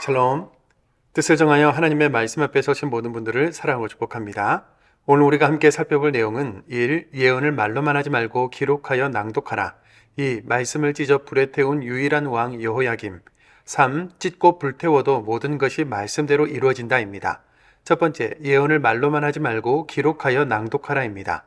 샬롬. 뜻을 정하여 하나님의 말씀 앞에 서신 모든 분들을 사랑하고 축복합니다. 오늘 우리가 함께 살펴볼 내용은 1. 예언을 말로만 하지 말고 기록하여 낭독하라. 2. 말씀을 찢어 불에 태운 유일한 왕 여호야김. 3. 찢고 불태워도 모든 것이 말씀대로 이루어진다입니다. 첫 번째, 예언을 말로만 하지 말고 기록하여 낭독하라입니다.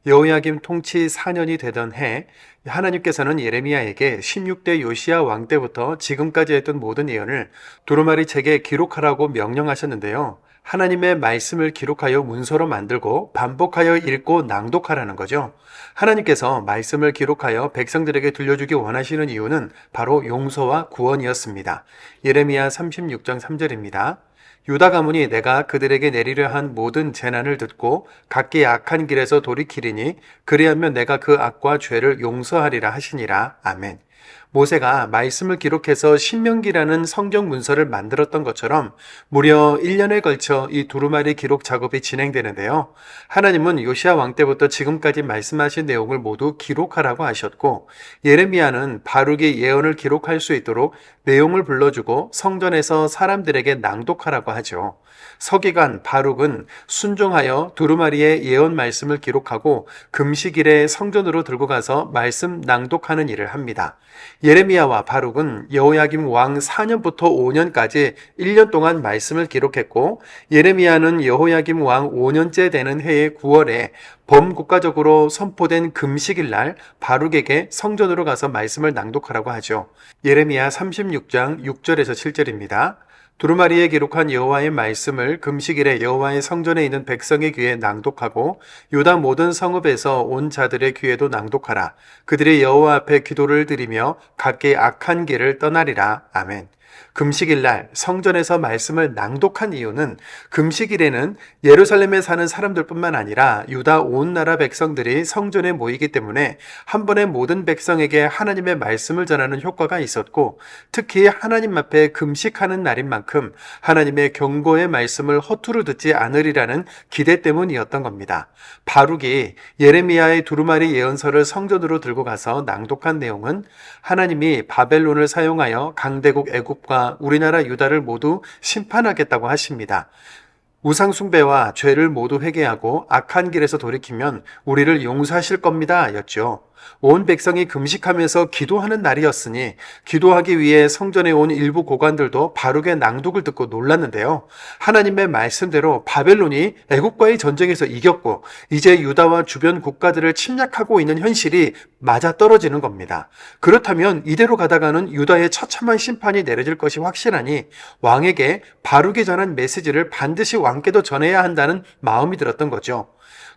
여호야김 통치 4년이 되던 해 하나님께서는 예레미야에게 16대 요시야 왕 때부터 지금까지 했던 모든 예언을 두루마리 책에 기록하라고 명령하셨는데요. 하나님의 말씀을 기록하여 문서로 만들고 반복하여 읽고 낭독하라는 거죠. 하나님께서 말씀을 기록하여 백성들에게 들려주기 원하시는 이유는 바로 용서와 구원이었습니다. 예레미야 36장 3절입니다. 유다 가문이 내가 그들에게 내리려 한 모든 재난을 듣고 각기 악한 길에서 돌이키리니 그리하면 내가 그 악과 죄를 용서하리라 하시니라. 아멘. 모세가 말씀을 기록해서 신명기라는 성경 문서를 만들었던 것처럼 무려 1년에 걸쳐 이 두루마리 기록 작업이 진행되는데요. 하나님은 요시야 왕 때부터 지금까지 말씀하신 내용을 모두 기록하라고 하셨고, 예레미야는 바룩이 예언을 기록할 수 있도록 내용을 불러주고 성전에서 사람들에게 낭독하라고 하죠. 서기관 바룩은 순종하여 두루마리의 예언 말씀을 기록하고 금식일에 성전으로 들고 가서 말씀 낭독하는 일을 합니다. 예레미야와 바룩은 여호야김 왕 4년부터 5년까지 1년 동안 말씀을 기록했고, 예레미야는 여호야김 왕 5년째 되는 해의 9월에 범국가적으로 선포된 금식일 날 바룩에게 성전으로 가서 말씀을 낭독하라고 하죠. 예레미야 36장 6절에서 7절입니다. 두루마리에 기록한 여호와의 말씀을 금식일에 여호와의 성전에 있는 백성의 귀에 낭독하고 유다 모든 성읍에서 온 자들의 귀에도 낭독하라. 그들이 여호와 앞에 기도를 드리며 각기 악한 길을 떠나리라. 아멘. 금식일날 성전에서 말씀을 낭독한 이유는 금식일에는 예루살렘에 사는 사람들뿐만 아니라 유다 온 나라 백성들이 성전에 모이기 때문에 한 번에 모든 백성에게 하나님의 말씀을 전하는 효과가 있었고, 특히 하나님 앞에 금식하는 날인 만큼 하나님의 경고의 말씀을 허투루 듣지 않으리라는 기대 때문이었던 겁니다. 바룩이 예레미야의 두루마리 예언서를 성전으로 들고 가서 낭독한 내용은 하나님이 바벨론을 사용하여 강대국 애굽과 우리나라 유다를 모두 심판하겠다고 하십니다. 우상 숭배와 죄를 모두 회개하고 악한 길에서 돌이키면 우리를 용서하실 겁니다 였죠. 온 백성이 금식하면서 기도하는 날이었으니 기도하기 위해 성전에 온 일부 고관들도 바룩의 낭독을 듣고 놀랐는데요. 하나님의 말씀대로 바벨론이 애국과의 전쟁에서 이겼고 이제 유다와 주변 국가들을 침략하고 있는 현실이 맞아떨어지는 겁니다. 그렇다면 이대로 가다가는 유다의 처참한 심판이 내려질 것이 확실하니 왕에게 바룩이 전한 메시지를 반드시 왕께도 전해야 한다는 마음이 들었던 거죠.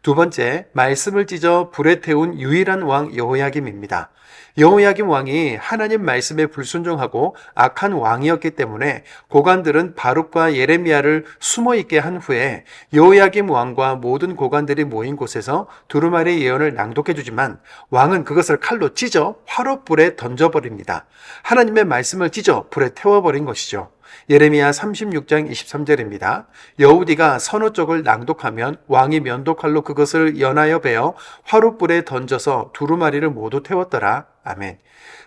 두 번째, 말씀을 찢어 불에 태운 유일한 왕 여호야김입니다. 여호야김 왕이 하나님 말씀에 불순종하고 악한 왕이었기 때문에 고관들은 바룩과 예레미야를 숨어있게 한 후에 여호야김 왕과 모든 고관들이 모인 곳에서 두루마리 예언을 낭독해주지만 왕은 그것을 칼로 찢어 화롯불에 던져버립니다. 하나님의 말씀을 찢어 불에 태워버린 것이죠. 예레미야 36장 23절입니다. 여우디가 서너 쪽을 낭독하면 왕이 면도칼로 그것을 연하여 베어 화롯불에 던져서 두루마리를 모두 태웠더라. 아멘.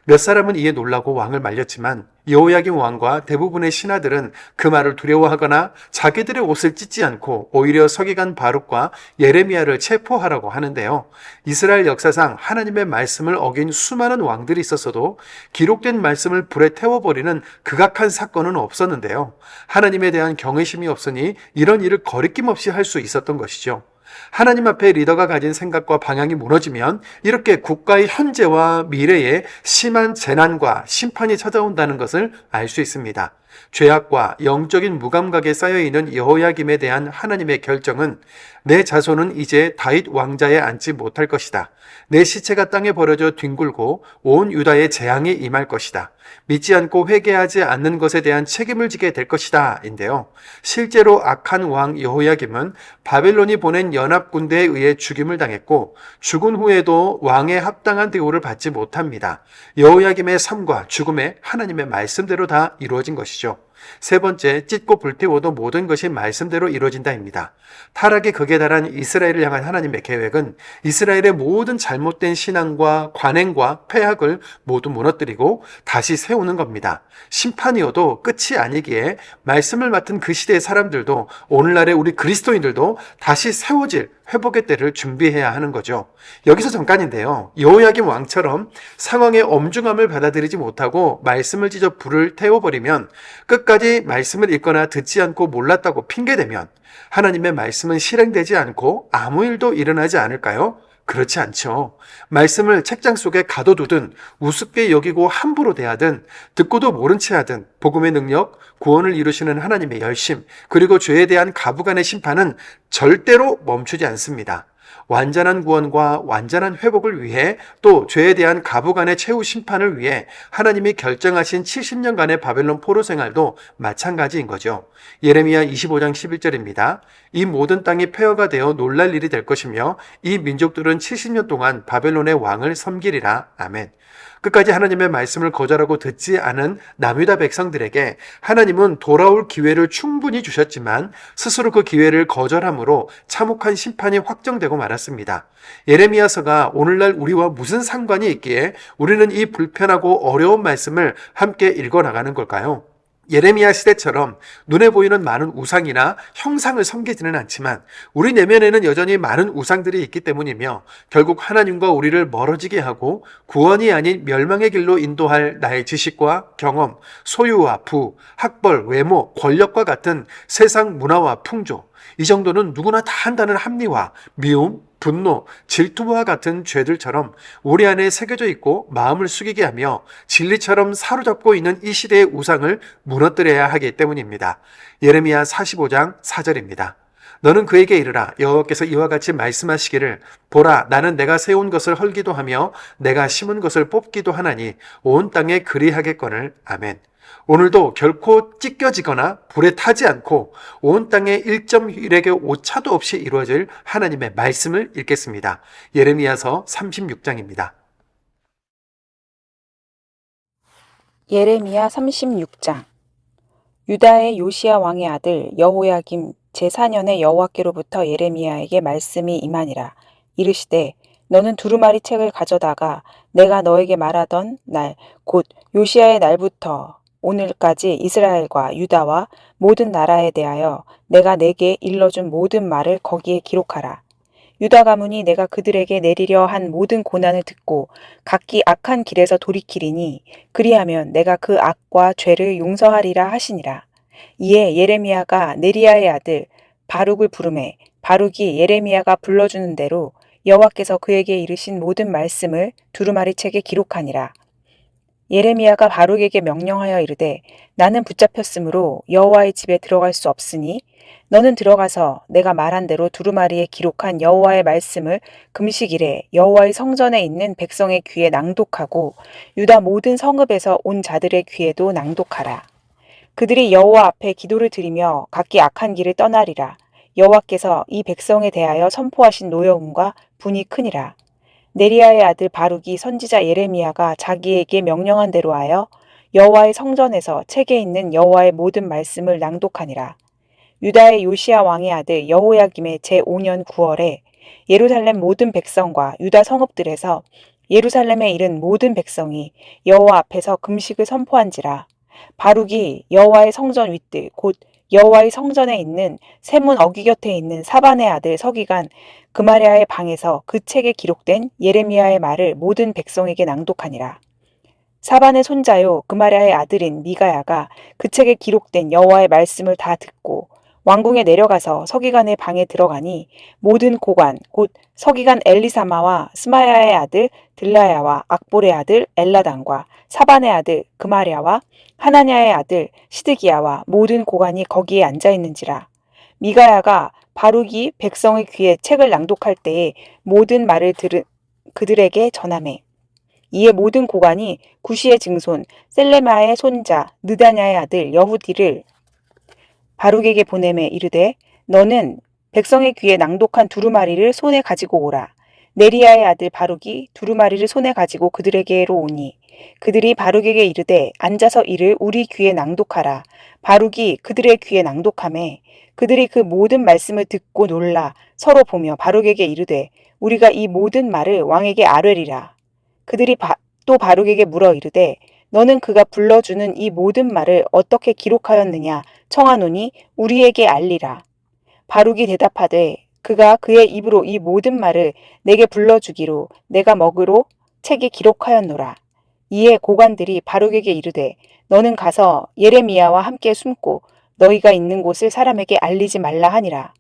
몇 사람은 이에 놀라고 왕을 말렸지만 여호야김 왕과 대부분의 신하들은 그 말을 두려워하거나 자기들의 옷을 찢지 않고 오히려 서기관 바룩과 예레미야를 체포하라고 하는데요. 이스라엘 역사상 하나님의 말씀을 어긴 수많은 왕들이 있었어도 기록된 말씀을 불에 태워버리는 극악한 사건은 없었는데요. 하나님에 대한 경외심이 없으니 이런 일을 거리낌 없이 할 수 있었던 것이죠. 하나님 앞에 리더가 가진 생각과 방향이 무너지면 이렇게 국가의 현재와 미래에 심한 재난과 심판이 찾아온다는 것을 알 수 있습니다. 죄악과 영적인 무감각에 쌓여있는 여호야김에 대한 하나님의 결정은 내 자손은 이제 다윗 왕자에 앉지 못할 것이다. 내 시체가 땅에 버려져 뒹굴고 온 유다에 재앙이 임할 것이다. 믿지 않고 회개하지 않는 것에 대한 책임을 지게 될 것이다 인데요. 실제로 악한 왕 여호야김은 바벨론이 보낸 연합군대에 의해 죽임을 당했고 죽은 후에도 왕의 합당한 대우를 받지 못합니다. 여호야김의 삶과 죽음에 하나님의 말씀대로 다 이루어진 것이죠. 세 번째, 찢고 불태워도 모든 것이 말씀대로 이루어진다입니다. 타락의 극에 달한 이스라엘을 향한 하나님의 계획은 이스라엘의 모든 잘못된 신앙과 관행과 폐악을 모두 무너뜨리고 다시 세우는 겁니다. 심판이어도 끝이 아니기에 말씀을 맡은 그 시대의 사람들도 오늘날의 우리 그리스도인들도 다시 세워질 회복의 때를 준비해야 하는 거죠. 여기서 잠깐인데요. 여호야김 왕처럼 상황의 엄중함을 받아들이지 못하고 말씀을 찢어 불을 태워버리면, 끝까지 말씀을 읽거나 듣지 않고 몰랐다고 핑계대면 하나님의 말씀은 실행되지 않고 아무 일도 일어나지 않을까요? 그렇지 않죠. 말씀을 책장 속에 가둬두든 우습게 여기고 함부로 대하든 듣고도 모른 채 하든 복음의 능력, 구원을 이루시는 하나님의 열심, 그리고 죄에 대한 가부간의 심판은 절대로 멈추지 않습니다. 완전한 구원과 완전한 회복을 위해, 또 죄에 대한 가부간의 최후 심판을 위해 하나님이 결정하신 70년간의 바벨론 포로 생활도 마찬가지인 거죠. 예레미야 25장 11절입니다. 이 모든 땅이 폐허가 되어 놀랄 일이 될 것이며 이 민족들은 70년 동안 바벨론의 왕을 섬기리라. 아멘. 끝까지 하나님의 말씀을 거절하고 듣지 않은 남유다 백성들에게 하나님은 돌아올 기회를 충분히 주셨지만 스스로 그 기회를 거절함으로 참혹한 심판이 확정되고 말았습니다. 예레미야서가 오늘날 우리와 무슨 상관이 있기에 우리는 이 불편하고 어려운 말씀을 함께 읽어나가는 걸까요? 예레미야 시대처럼 눈에 보이는 많은 우상이나 형상을 섬기지는 않지만 우리 내면에는 여전히 많은 우상들이 있기 때문이며, 결국 하나님과 우리를 멀어지게 하고 구원이 아닌 멸망의 길로 인도할 나의 지식과 경험, 소유와 부, 학벌, 외모, 권력과 같은 세상 문화와 풍조, 이 정도는 누구나 다 한다는 합리화, 미움, 분노, 질투와 같은 죄들처럼 우리 안에 새겨져 있고 마음을 숙이게 하며 진리처럼 사로잡고 있는 이 시대의 우상을 무너뜨려야 하기 때문입니다. 예레미야 45장 4절입니다. 너는 그에게 이르라. 여호와께서 이와 같이 말씀하시기를, 보라, 나는 내가 세운 것을 헐기도 하며 내가 심은 것을 뽑기도 하나니 온 땅에 그리하겠거늘. 아멘. 오늘도 결코 찢겨지거나 불에 타지 않고 온 땅에 1.1획의 오차도 없이 이루어질 하나님의 말씀을 읽겠습니다. 예레미야서 36장입니다. 예레미야 36장. 유다의 요시야 왕의 아들 여호야김 제4년에 여호와께로부터 예레미야에게 말씀이 임하니라. 이르시되, 너는 두루마리 책을 가져다가 내가 너에게 말하던 날, 곧 요시야의 날부터 오늘까지 이스라엘과 유다와 모든 나라에 대하여 내가 내게 일러준 모든 말을 거기에 기록하라. 유다 가문이 내가 그들에게 내리려 한 모든 고난을 듣고 각기 악한 길에서 돌이키리니 그리하면 내가 그 악과 죄를 용서하리라 하시니라. 이에 예레미야가 네리야의 아들 바룩을 부르매 바룩이 예레미야가 불러주는 대로 여호와께서 그에게 이르신 모든 말씀을 두루마리 책에 기록하니라. 예레미야가 바룩에게 명령하여 이르되, 나는 붙잡혔으므로 여호와의 집에 들어갈 수 없으니 너는 들어가서 내가 말한 대로 두루마리에 기록한 여호와의 말씀을 금식일에 여호와의 성전에 있는 백성의 귀에 낭독하고 유다 모든 성읍에서 온 자들의 귀에도 낭독하라. 그들이 여호와 앞에 기도를 드리며 각기 악한 길을 떠나리라. 여호와께서 이 백성에 대하여 선포하신 노여움과 분이 크니라. 네리야의 아들 바룩이 선지자 예레미야가 자기에게 명령한 대로 하여 여호와의 성전에서 책에 있는 여호와의 모든 말씀을 낭독하니라. 유다의 요시야 왕의 아들 여호야김의 제5년 9월에 예루살렘 모든 백성과 유다 성읍들에서 예루살렘에 이른 모든 백성이 여호와 앞에서 금식을 선포한지라. 바룩이 여호와의 성전 윗뜰 곧 여호와의 성전에 있는 세문 어귀 곁에 있는 사반의 아들 서기관 그마랴의 방에서 그 책에 기록된 예레미야의 말을 모든 백성에게 낭독하니라. 사반의 손자요 그마랴의 아들인 미가야가 그 책에 기록된 여호와의 말씀을 다 듣고 왕궁에 내려가서 서기관의 방에 들어가니 모든 고관 곧 서기관 엘리사마와 스마야의 아들 들라야와 악볼의 아들 엘라단과 사반의 아들 그마랴와 하나냐의 아들 시드기야와 모든 고관이 거기에 앉아 있는지라. 미가야가 바룩이 백성의 귀에 책을 낭독할 때에 모든 말을 그들에게 전하매, 이에 모든 고관이 구시의 증손 셀레마의 손자 느다냐의 아들 여후디를 바룩에게 보내매 이르되, 너는 백성의 귀에 낭독한 두루마리를 손에 가지고 오라. 네리야의 아들 바룩이 두루마리를 손에 가지고 그들에게로 오니 그들이 바룩에게 이르되 앉아서 이를 우리 귀에 낭독하라. 바룩이 그들의 귀에 낭독하매 그들이 그 모든 말씀을 듣고 놀라 서로 보며 바룩에게 이르되 우리가 이 모든 말을 왕에게 아뢰리라. 그들이 또 바룩에게 물어 이르되 너는 그가 불러주는 이 모든 말을 어떻게 기록하였느냐 청하노니 우리에게 알리라. 바룩이 대답하되 그가 그의 입으로 이 모든 말을 내게 불러주기로 내가 먹으로 책에 기록하였노라. 이에 고관들이 바룩에게 이르되 너는 가서 예레미야와 함께 숨고 너희가 있는 곳을 사람에게 알리지 말라 하니라.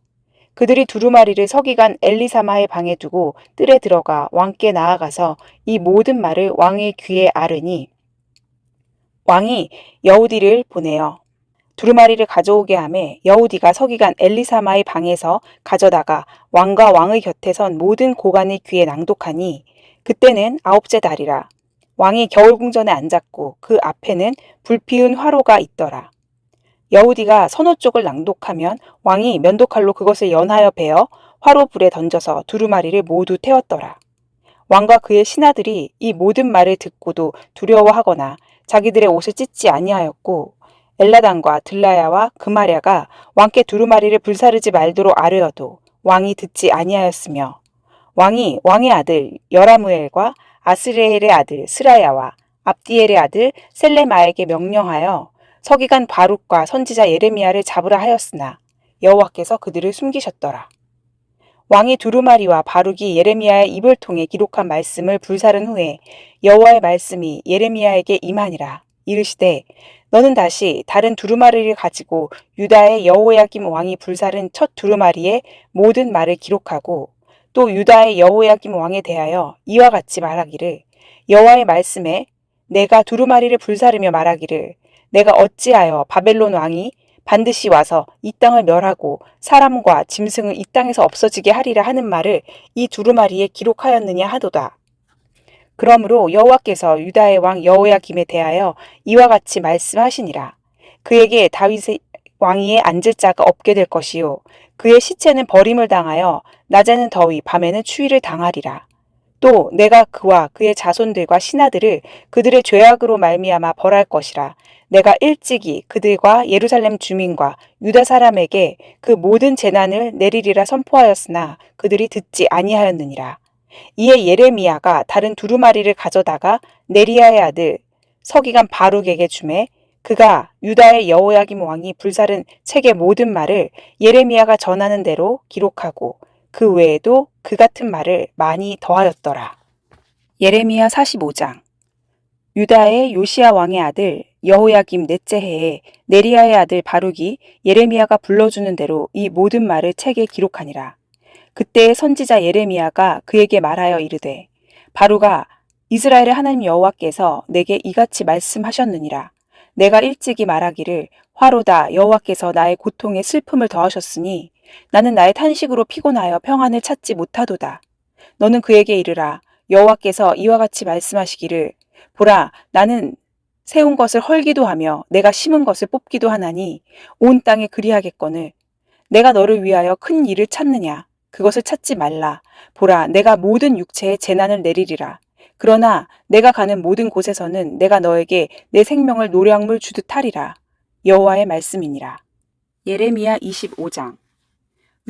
그들이 두루마리를 서기관 엘리사마의 방에 두고 뜰에 들어가 왕께 나아가서 이 모든 말을 왕의 귀에 아뢰니 왕이 여우디를 보내어 두루마리를 가져오게 하매 여우디가 서기관 엘리사마의 방에서 가져다가 왕과 왕의 곁에 선 모든 고관의 귀에 낭독하니 그때는 9째 달이라. 왕이 겨울궁전에 앉았고 그 앞에는 불피운 화로가 있더라. 여우디가 서너 쪽을 낭독하면 왕이 면도칼로 그것을 연하여 베어 화로불에 던져서 두루마리를 모두 태웠더라. 왕과 그의 신하들이 이 모든 말을 듣고도 두려워하거나 자기들의 옷을 찢지 아니하였고 엘라단과 들라야와 그마랴가 왕께 두루마리를 불사르지 말도록 아뢰어도 왕이 듣지 아니하였으며 왕이 왕의 아들 여라무엘과 아스레엘의 아들 스라야와 압디엘의 아들 셀레마에게 명령하여 서기관 바룩과 선지자 예레미야를 잡으라 하였으나 여호와께서 그들을 숨기셨더라. 왕이 두루마리와 바룩이 예레미야의 입을 통해 기록한 말씀을 불사른 후에 여호와의 말씀이 예레미야에게 임하니라. 이르시되 너는 다시 다른 두루마리를 가지고 유다의 여호야김 왕이 불사른 첫 두루마리의 모든 말을 기록하고 또 유다의 여호야김 왕에 대하여 이와 같이 말하기를 여호와의 말씀에 내가 두루마리를 불사르며 말하기를 내가 어찌하여 바벨론 왕이 반드시 와서 이 땅을 멸하고 사람과 짐승을 이 땅에서 없어지게 하리라 하는 말을 이 두루마리에 기록하였느냐 하도다. 그러므로 여호와께서 유다의 왕 여호야김에 대하여 이와 같이 말씀하시니라. 그에게 다윗의 왕위에 앉을 자가 없게 될 것이요 그의 시체는 버림을 당하여 낮에는 더위 밤에는 추위를 당하리라. 또 내가 그와 그의 자손들과 신하들을 그들의 죄악으로 말미암아 벌할 것이라. 내가 일찍이 그들과 예루살렘 주민과 유다 사람에게 그 모든 재난을 내리리라 선포하였으나 그들이 듣지 아니하였느니라. 이에 예레미야가 다른 두루마리를 가져다가 네리야의 아들 서기관 바룩에게 주매 그가 유다의 여호야김 왕이 불사른 책의 모든 말을 예레미야가 전하는 대로 기록하고 그 외에도 그 같은 말을 많이 더하였더라. 예레미야 45장. 유다의 요시야 왕의 아들 여호야김 넷째 해에 네리야의 아들 바룩이 예레미야가 불러주는 대로 이 모든 말을 책에 기록하니라. 그때 선지자 예레미야가 그에게 말하여 이르되 바룩아 이스라엘의 하나님 여호와께서 내게 이같이 말씀하셨느니라. 내가 일찍이 말하기를 화로다 여호와께서 나의 고통에 슬픔을 더하셨으니 나는 나의 탄식으로 피곤하여 평안을 찾지 못하도다. 너는 그에게 이르라. 여호와께서 이와 같이 말씀하시기를 보라 나는 세운 것을 헐기도 하며 내가 심은 것을 뽑기도 하나니 온 땅에 그리하겠거늘 내가 너를 위하여 큰 일을 찾느냐 그것을 찾지 말라. 보라 내가 모든 육체에 재난을 내리리라. 그러나 내가 가는 모든 곳에서는 내가 너에게 내 생명을 노량물 주듯 하리라. 여호와의 말씀이니라. 예레미야 25장.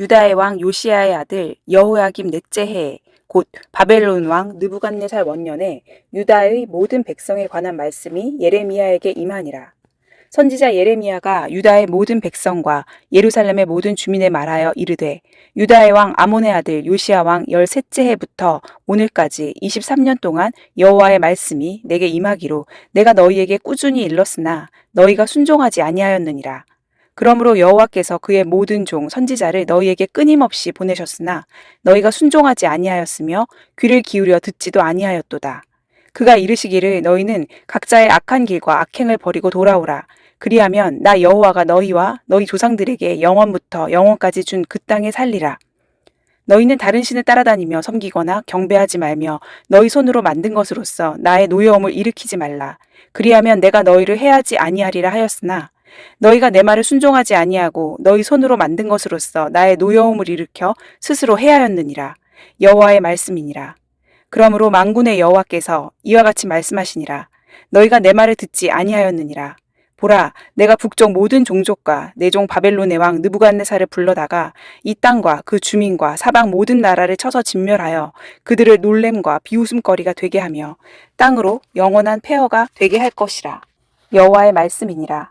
유다의 왕 요시야의 아들 여호야김 넷째 해에 곧 바벨론 왕 느부갓네살 원년에 유다의 모든 백성에 관한 말씀이 예레미야에게 임하니라. 선지자 예레미야가 유다의 모든 백성과 예루살렘의 모든 주민에 말하여 이르되 유다의 왕 아몬의 아들 요시야 왕 13째 해부터 오늘까지 23년 동안 여호와의 말씀이 내게 임하기로 내가 너희에게 꾸준히 일렀으나 너희가 순종하지 아니하였느니라. 그러므로 여호와께서 그의 모든 종 선지자를 너희에게 끊임없이 보내셨으나 너희가 순종하지 아니하였으며 귀를 기울여 듣지도 아니하였도다. 그가 이르시기를 너희는 각자의 악한 길과 악행을 버리고 돌아오라. 그리하면 나 여호와가 너희와 너희 조상들에게 영원부터 영원까지 준 그 땅에 살리라. 너희는 다른 신을 따라다니며 섬기거나 경배하지 말며 너희 손으로 만든 것으로서 나의 노여움을 일으키지 말라. 그리하면 내가 너희를 해하지 아니하리라 하였으나 너희가 내 말을 순종하지 아니하고 너희 손으로 만든 것으로서 나의 노여움을 일으켜 스스로 해하였느니라. 여호와의 말씀이니라. 그러므로 만군의 여호와께서 이와 같이 말씀하시니라. 너희가 내 말을 듣지 아니하였느니라. 보라, 내가 북쪽 모든 종족과 내 종 바벨론의 왕 느부갓네살을 불러다가 이 땅과 그 주민과 사방 모든 나라를 쳐서 진멸하여 그들을 놀램과 비웃음거리가 되게 하며 땅으로 영원한 폐허가 되게 할 것이라. 여호와의 말씀이니라.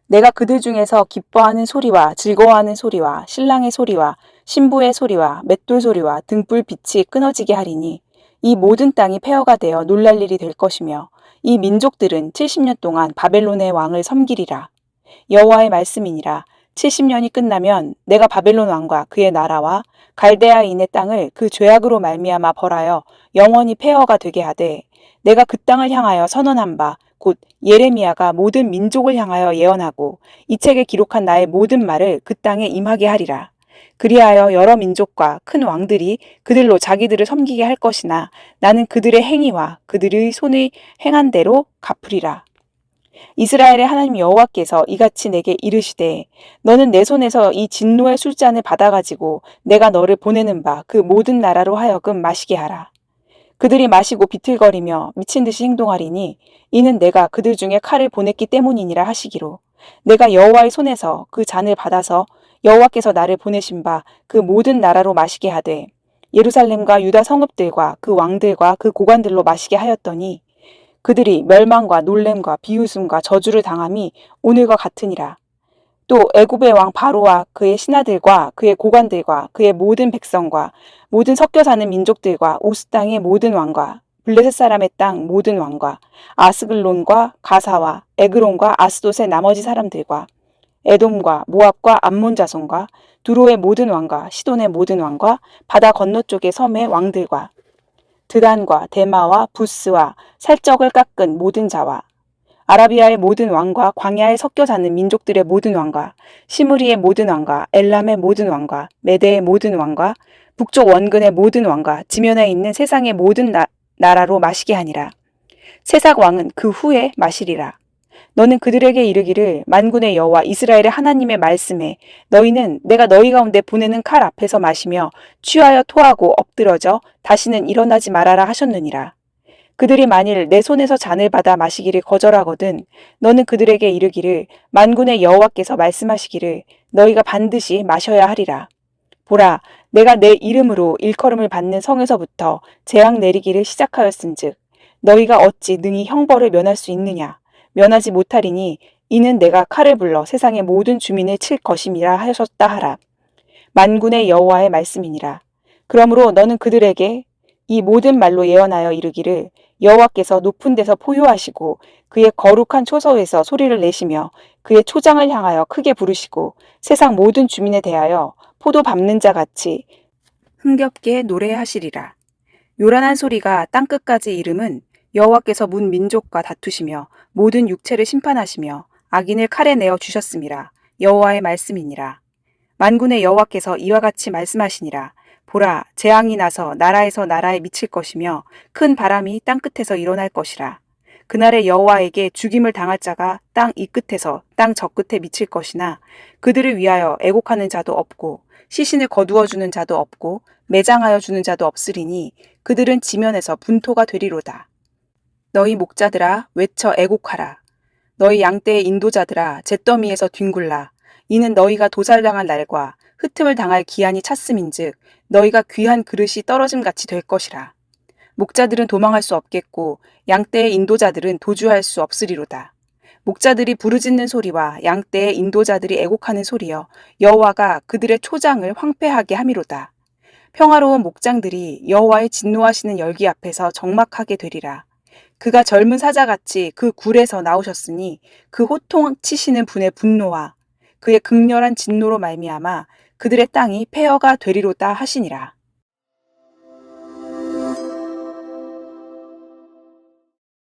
내가 그들 중에서 기뻐하는 소리와 즐거워하는 소리와 신랑의 소리와 신부의 소리와 맷돌 소리와 등불 빛이 끊어지게 하리니 이 모든 땅이 폐허가 되어 놀랄 일이 될 것이며 이 민족들은 70년 동안 바벨론의 왕을 섬기리라. 여호와의 말씀이니라. 70년이 끝나면 내가 바벨론 왕과 그의 나라와 갈대아인의 땅을 그 죄악으로 말미암아 벌하여 영원히 폐허가 되게 하되 내가 그 땅을 향하여 선언한 바 곧 예레미야가 모든 민족을 향하여 예언하고 이 책에 기록한 나의 모든 말을 그 땅에 임하게 하리라. 그리하여 여러 민족과 큰 왕들이 그들로 자기들을 섬기게 할 것이나 나는 그들의 행위와 그들의 손의 행한 대로 갚으리라. 이스라엘의 하나님 여호와께서 이같이 내게 이르시되 너는 내 손에서 이 진노의 술잔을 받아가지고 내가 너를 보내는 바 그 모든 나라로 하여금 마시게 하라. 그들이 마시고 비틀거리며 미친 듯이 행동하리니 이는 내가 그들 중에 칼을 보냈기 때문이니라 하시기로 내가 여호와의 손에서 그 잔을 받아서 여호와께서 나를 보내신 바 그 모든 나라로 마시게 하되 예루살렘과 유다 성읍들과 그 왕들과 그 고관들로 마시게 하였더니 그들이 멸망과 놀램과 비웃음과 저주를 당함이 오늘과 같으니라. 또 애굽의 왕 바로와 그의 신하들과 그의 고관들과 그의 모든 백성과 모든 섞여 사는 민족들과 우스 땅의 모든 왕과 블레셋 사람의 땅 모든 왕과 아스글론과 가사와 에그론과 아스돗의 나머지 사람들과 에돔과 모압과 암몬 자손과 두로의 모든 왕과 시돈의 모든 왕과 바다 건너쪽의 섬의 왕들과 드단과 데마와 부스와 살적을 깎은 모든 자와 아라비아의 모든 왕과 광야에 섞여 사는 민족들의 모든 왕과 시므리의 모든 왕과 엘람의 모든 왕과 메대의 모든 왕과 북쪽 원근의 모든 왕과 지면에 있는 세상의 모든 나라로 마시게 하니라. 세상 왕은 그 후에 마시리라. 너는 그들에게 이르기를 만군의 여호와 이스라엘의 하나님의 말씀에 너희는 내가 너희 가운데 보내는 칼 앞에서 마시며 취하여 토하고 엎드러져 다시는 일어나지 말아라 하셨느니라. 그들이 만일 내 손에서 잔을 받아 마시기를 거절하거든 너는 그들에게 이르기를 만군의 여호와께서 말씀하시기를 너희가 반드시 마셔야 하리라. 보라, 내가 내 이름으로 일컬음을 받는 성에서부터 재앙 내리기를 시작하였은즉 너희가 어찌 능히 형벌을 면할 수 있느냐. 면하지 못하리니 이는 내가 칼을 불러 세상의 모든 주민을 칠 것임이라 하셨다 하라. 만군의 여호와의 말씀이니라. 그러므로 너는 그들에게 이 모든 말로 예언하여 이르기를 여호와께서 높은 데서 포효하시고 그의 거룩한 초소에서 소리를 내시며 그의 초장을 향하여 크게 부르시고 세상 모든 주민에 대하여 포도 밟는 자 같이 흥겹게 노래하시리라. 요란한 소리가 땅끝까지 이름은 여호와께서 문 민족과 다투시며 모든 육체를 심판하시며 악인을 칼에 내어 주셨음이라. 여호와의 말씀이니라. 만군의 여호와께서 이와 같이 말씀하시니라. 보라, 재앙이 나서 나라에서 나라에 미칠 것이며 큰 바람이 땅끝에서 일어날 것이라. 그날에 여호와에게 죽임을 당할 자가 땅 이 끝에서 땅 저 끝에 미칠 것이나 그들을 위하여 애곡하는 자도 없고 시신을 거두어 주는 자도 없고 매장하여 주는 자도 없으리니 그들은 지면에서 분토가 되리로다. 너희 목자들아 외쳐 애곡하라. 너희 양떼의 인도자들아 잿더미에서 뒹굴라. 이는 너희가 도살당할 날과 흩음을 당할 기한이 찼음인즉 너희가 귀한 그릇이 떨어짐같이 될 것이라. 목자들은 도망할 수 없겠고 양떼의 인도자들은 도주할 수 없으리로다. 목자들이 부르짖는 소리와 양떼의 인도자들이 애곡하는 소리여 여호와가 그들의 초장을 황폐하게 함이로다. 평화로운 목장들이 여호와의 진노하시는 열기 앞에서 적막하게 되리라. 그가 젊은 사자같이 그 굴에서 나오셨으니 그 호통치시는 분의 분노와 그의 극렬한 진노로 말미암아 그들의 땅이 폐허가 되리로다 하시니라.